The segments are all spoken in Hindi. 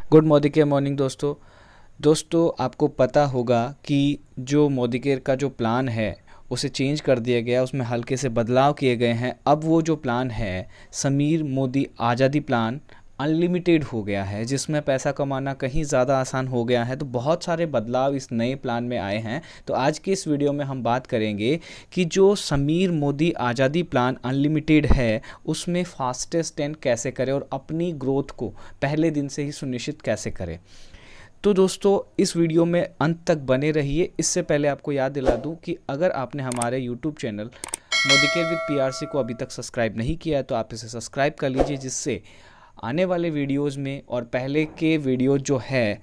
गुड मोदी केयर मॉर्निंग दोस्तों आपको पता होगा कि जो मोदी केयर का जो प्लान है उसे चेंज कर दिया गया, उसमें हल्के से बदलाव किए गए हैं। अब वो जो प्लान है समीर मोदी आज़ादी प्लान अनलिमिटेड हो गया है, जिसमें पैसा कमाना कहीं ज़्यादा आसान हो गया है। तो बहुत सारे बदलाव इस नए प्लान में आए हैं। तो आज के इस वीडियो में हम बात करेंगे कि जो समीर मोदी आज़ादी प्लान अनलिमिटेड है उसमें फास्टेस्ट टेन कैसे करें और अपनी ग्रोथ को पहले दिन से ही सुनिश्चित कैसे करें। तो दोस्तों इस वीडियो में अंत तक बने रहिए। इससे पहले आपको याद दिला दूं कि अगर आपने हमारे YouTube channel Modi care with PRC को अभी तक सब्सक्राइब नहीं किया है तो आप इसे सब्सक्राइब कर लीजिए, जिससे आने वाले वीडियोस में और पहले के वीडियो जो है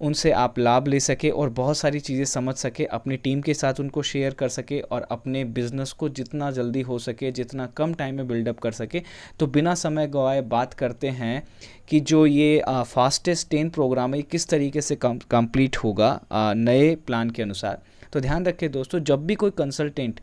उनसे आप लाभ ले सके और बहुत सारी चीज़ें समझ सके, अपनी टीम के साथ उनको शेयर कर सके और अपने बिज़नेस को जितना जल्दी हो सके, जितना कम टाइम में बिल्डअप कर सके। तो बिना समय गवाए बात करते हैं कि जो ये फास्टेस्ट 10 प्रोग्राम है किस तरीके से कंप्लीट होगा नए प्लान के अनुसार। तो ध्यान रखें दोस्तों, जब भी कोई कंसल्टेंट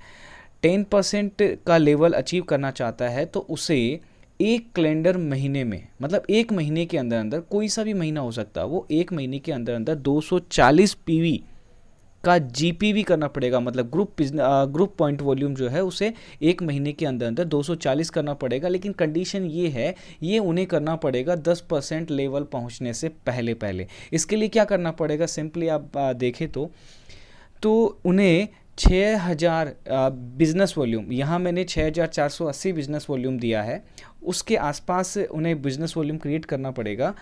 10% का लेवल अचीव करना चाहता है तो उसे एक कैलेंडर महीने में, मतलब एक महीने के अंदर अंदर, कोई सा भी महीना हो सकता है, वो एक महीने के अंदर अंदर 240 पीवी का जीपीवी करना पड़ेगा। मतलब ग्रुप पॉइंट वॉल्यूम जो है उसे एक महीने के अंदर अंदर 240 करना पड़ेगा। लेकिन कंडीशन ये है, ये उन्हें करना पड़ेगा 10% लेवल पहुंचने से पहले पहले। इसके लिए क्या करना पड़ेगा, सिंपली आप देखें तो उन्हें 6000 बिज़नेस वॉल्यूम, यहाँ मैंने 6480 बिज़नेस वॉल्यूम दिया है, उसके आसपास उन्हें बिज़नेस वॉल्यूम क्रिएट करना पड़ेगा।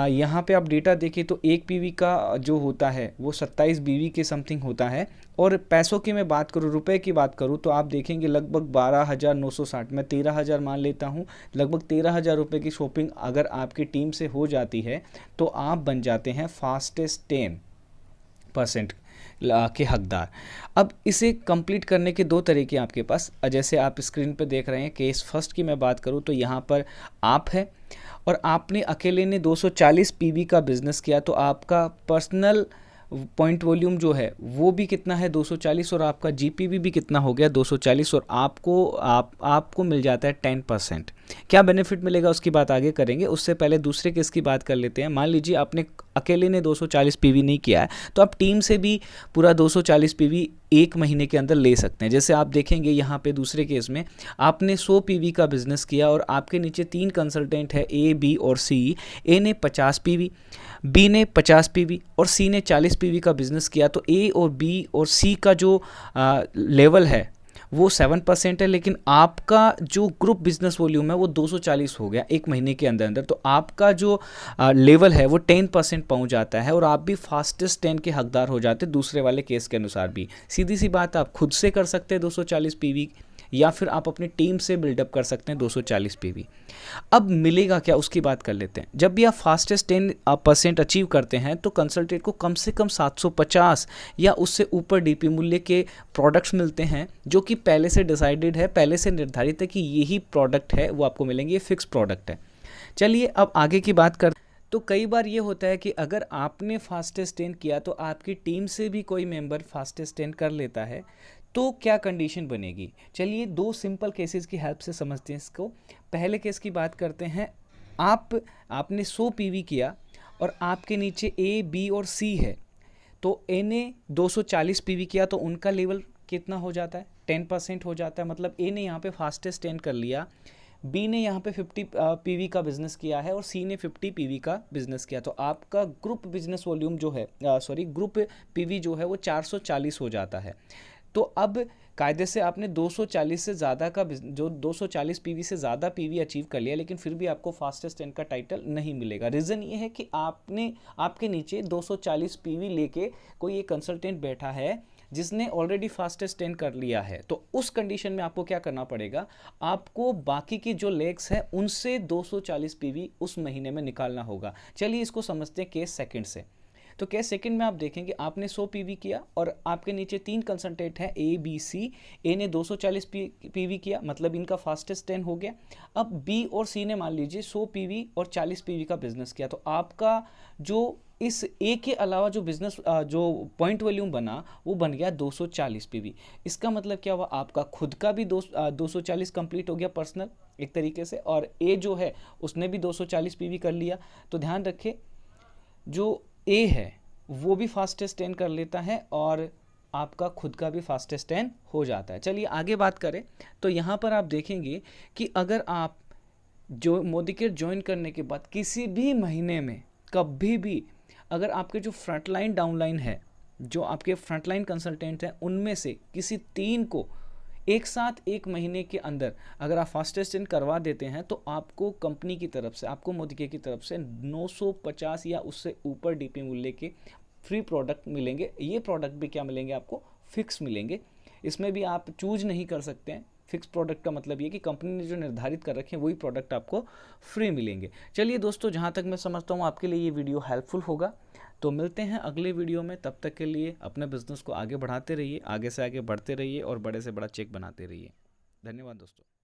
यहाँ पे आप डेटा देखें तो एक पीवी का जो होता है वो 27 बीवी के समथिंग होता है। और पैसों की मैं बात करूँ, रुपए की बात करूँ, तो आप देखेंगे लगभग 12,960, मैं 13,000 मान लेता हूँ। लगभग 13,000 रुपये की शॉपिंग अगर आपकी टीम से हो जाती है तो आप बन जाते हैं फास्टेस्ट 10% के हकदार। अब इसे कंप्लीट करने के दो तरीके आपके पास, जैसे आप स्क्रीन पर देख रहे हैं। केस फर्स्ट की मैं बात करूं तो यहाँ पर आप है और आपने अकेले ने 240 पीवी का बिजनेस किया, तो आपका पर्सनल पॉइंट वॉल्यूम जो है वो भी कितना है, 240, और आपका जीपीवी भी कितना हो गया, 240, और आपको मिल जाता है 10%। क्या बेनिफिट मिलेगा उसकी बात आगे करेंगे, उससे पहले दूसरे केस की बात कर लेते हैं। मान लीजिए आपने अकेले ने 240 पीवी नहीं किया है तो आप टीम से भी पूरा 240 पीवी एक महीने के अंदर ले सकते हैं। जैसे आप देखेंगे यहाँ पे दूसरे केस में आपने 100 पीवी का बिजनेस किया और आपके नीचे 3 कंसल्टेंट है, ए, बी और सी। ए ने 50 पीवी, बी ने 50 पीवी और सी ने 40 पीवी का बिजनेस किया। तो ए और बी और सी का जो लेवल है वो 7% है, लेकिन आपका जो ग्रुप बिजनेस वॉल्यूम है वो 240 हो गया एक महीने के अंदर अंदर। तो आपका जो लेवल है वो 10% पहुंच जाता है और आप भी फास्टेस्ट 10 के हकदार हो जाते हैं दूसरे वाले केस के अनुसार भी। सीधी सी बात, आप खुद से कर सकते हैं 240 पीवी, या फिर आप अपनी टीम से बिल्डअप कर सकते हैं 240 पीवी। अब मिलेगा क्या उसकी बात कर लेते हैं। जब भी आप फास्टेस्ट 10% अचीव करते हैं तो कंसल्टेंट को कम से कम 750 या उससे ऊपर डीपी मूल्य के प्रोडक्ट्स मिलते हैं, जो कि पहले से डिसाइडेड है, पहले से निर्धारित है कि यही प्रोडक्ट है, वो आपको मिलेंगे, ये फिक्स प्रोडक्ट है। चलिए अब आगे की बात कर। तो कई बार ये होता है कि अगर आपने फास्टेस्ट 10 किया तो आपकी टीम से भी कोई मेंबर फास्टेस्ट 10 कर लेता है, तो क्या कंडीशन बनेगी। चलिए दो सिंपल केसेस की हेल्प से समझते हैं इसको। पहले केस की बात करते हैं। आपने 100 पीवी किया और आपके नीचे ए, बी और सी है। तो ए ने 240 पीवी किया तो उनका लेवल कितना हो जाता है, 10% हो जाता है। मतलब ए ने यहाँ पे फास्टेस्ट 10 कर लिया, बी ने यहाँ पे 50 पीवी का बिजनेस किया है और सी ने 50 पीवी का बिजनेस किया। तो आपका ग्रुप बिजनेस वॉल्यूम जो है, ग्रुप पीवी जो है वो 440 हो जाता है। तो अब कायदे से आपने 240 से ज़्यादा का, जो 240 पीवी से ज़्यादा पीवी अचीव कर लिया, लेकिन फिर भी आपको फास्टेस्ट 10 का टाइटल नहीं मिलेगा। रीज़न ये है कि आपके नीचे 240 पीवी लेके कोई एक कंसल्टेंट बैठा है जिसने ऑलरेडी फास्टेस्ट 10 कर लिया है। तो उस कंडीशन में आपको क्या करना पड़ेगा, आपको बाकी की जो लेग्स हैं उनसे 240 पीवी उस महीने में निकालना होगा। चलिए इसको समझते हैं केस सेकंड से। तो केस सेकंड में आप देखेंगे आपने 100 पीवी किया और आपके नीचे 3 कंसल्टेंट हैं, ए, बी, सी। ए ने 240 पीवी किया, मतलब इनका फास्टेस्ट 10 हो गया। अब बी और सी ने मान लीजिए 100 पीवी और 40 पीवी का बिजनेस किया। तो आपका जो इस ए के अलावा जो बिजनेस जो पॉइंट वॉल्यूम बना वो बन गया 240 पीवी। इसका मतलब क्या हुआ, आपका खुद का भी 240 कंप्लीट हो गया पर्सनल एक तरीके से, और ए जो है उसने भी 240 पीवी कर लिया। तो ध्यान रखें जो ए है वो भी फास्टेस्ट 10 कर लेता है और आपका खुद का भी फास्टेस्ट 10 हो जाता है। चलिए आगे बात करें तो यहाँ पर आप देखेंगे कि अगर आप जो मोदीकेयर ज्वाइन करने के बाद किसी भी महीने में कभी भी अगर आपके जो फ्रंटलाइन डाउनलाइन है, जो आपके फ्रंटलाइन कंसल्टेंट हैं, उनमें से किसी 3 को एक साथ 1 महीने के अंदर अगर आप फास्टेस्ट 10 करवा देते हैं तो आपको कंपनी की तरफ से, आपको मोदीकेयर की तरफ से 950 या उससे ऊपर डीपी मूल्य के फ्री प्रोडक्ट मिलेंगे। ये प्रोडक्ट भी क्या मिलेंगे आपको, फिक्स मिलेंगे। इसमें भी आप चूज नहीं कर सकते हैं। फिक्स प्रोडक्ट का मतलब ये कि कंपनी ने जो निर्धारित कर रखे हैं वही प्रोडक्ट आपको फ्री मिलेंगे। चलिए दोस्तों, जहाँ तक मैं समझता हूँ आपके लिए ये वीडियो हेल्पफुल होगा। तो मिलते हैं अगले वीडियो में, तब तक के लिए अपने बिजनेस को आगे बढ़ाते रहिए, आगे से आगे बढ़ते रहिए और बड़े से बड़ा चेक बनाते रहिए। धन्यवाद दोस्तों।